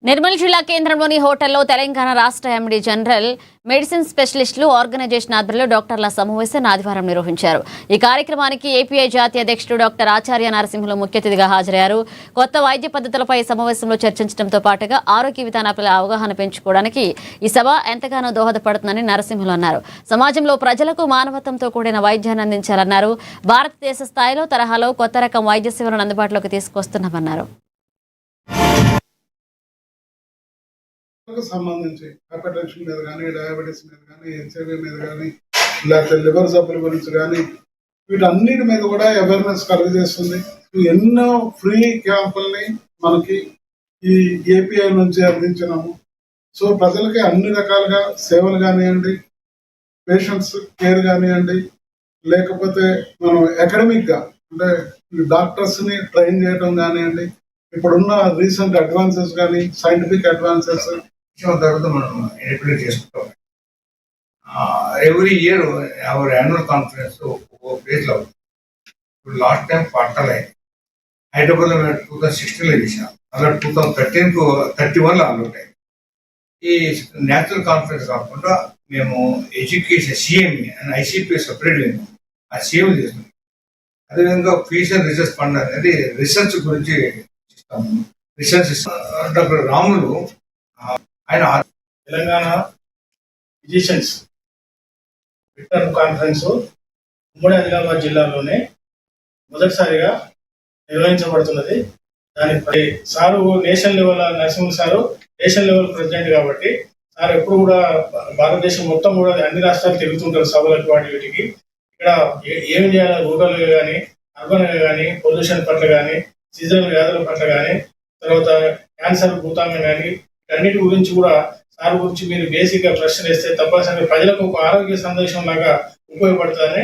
నిర్మల్ జిల్లా కేంద్రంలోని హోటల్లో తెలంగాణ రాష్ట్ర ఎండీ జనరల్ మెడిసిన్ స్పెషలిస్టులు ఆర్గనైజేషన్ ఆధ్వర్యంలో డాక్టర్ల సమావేశాన్ని ఆదివారం నిర్వహించారు. ఈ కార్యక్రమానికి ఏపీఐ జాతీయ అధ్యక్షుడు డాక్టర్ ఆచార్య నరసింహులు ముఖ్య అతిథిగా హాజరయ్యారు. కొత్త వైద్య పద్ధతులపై సమావేశంలో చర్చించడంతో పాటుగా ఆరోగ్య విధానాలపై అవగాహన పెంచుకోవడానికి ఈ సభ ఎంతగానో దోహదపడుతుందని నరసింహులు అన్నారు. సమాజంలో ప్రజలకు మానవత్వంతో కూడిన వైద్యాన్ని అందించాలన్నారు. భారతదేశ స్థాయిలో తరహాలో కొత్త రకం వైద్య సేవలను అందుబాటులోకి తీసుకొస్తున్నామన్నారు. సంబంధించి హైపర్ టెన్షన్ మీద కానీ, డయాబెటీస్ మీద కానీ, హెచ్ఐవి మీద కానీ, లేకపోతే లివర్ జబ్బుల గురించి కానీ, వీటన్నిటి మీద కూడా అవేర్నెస్ కలుగజేస్తుంది. ఎన్నో ఫ్రీ క్యాంపుల్ని మనకి ఈ ఏపీఐ నుంచి అందించినాము. సో ప్రజలకి అన్ని రకాలుగా సేవలు కానివ్వండి, పేషెంట్స్ కేర్ కానివ్వండి, లేకపోతే మనం అకాడమిక్గా అంటే డాక్టర్స్ని ట్రైన్ చేయడం కానివ్వండి, ఇప్పుడున్న రీసెంట్ అడ్వాన్సెస్ కానీ, సైంటిఫిక్ అడ్వాన్సెస్ తర్వాత మనం ఎప్పుడు చేసుకుంటాం. Every year our annual conference ఒక ప్లేస్లో ఇప్పుడు లాస్ట్ టైం పాటలు అయింది. హైదరాబాద్లో 2016లో చేసాం. అలా 2031లో అలౌట్ అయింది. ఈ నేచురల్ కాన్ఫరెన్స్ కాకుండా మేము education CME and ICPS separate అయినాం. ఆ సిఎం చేస్తున్నాం. అదేవిధంగా ఫ్యూచర్ రీసెర్చ్ ఫండ్ అనేది రిసెర్చ్ గురించి ఇస్తాము. రిసెర్చ్ డాక్టర్ రాములు ఆయన తెలంగాణ ఫిజిషియన్స్ రిటర్న్ కాన్ఫరెన్స్ ఉమ్మడి ఆదిలాబాద్ జిల్లాలోనే మొదటిసారిగా నిర్వహించబడుతున్నది. దానికి sir national level Narasimha sir national level president కాబట్టి సార్ ఎప్పుడు కూడా భారతదేశం మొత్తం కూడా అన్ని రాష్ట్రాలు తిరుగుతుంటారు సభలకు వాటి వీటికి. ఇక్కడ ఏమి చేయాలి రూరల్ కానీ అర్బన్ కానీ పొల్యూషన్ పట్ల కానీ సీజనల్ వ్యాధుల పట్ల కానీ తర్వాత క్యాన్సర్ భూతాంగం కానీ అన్నిటి గురించి కూడా సార్ గురించి మీరు బేసిక్ గా ప్రశ్న వేస్తే తప్పనిసరిగా ప్రజలకు ఒక ఆరోగ్య సందేశం లాగా ఉపయోగపడుతుందని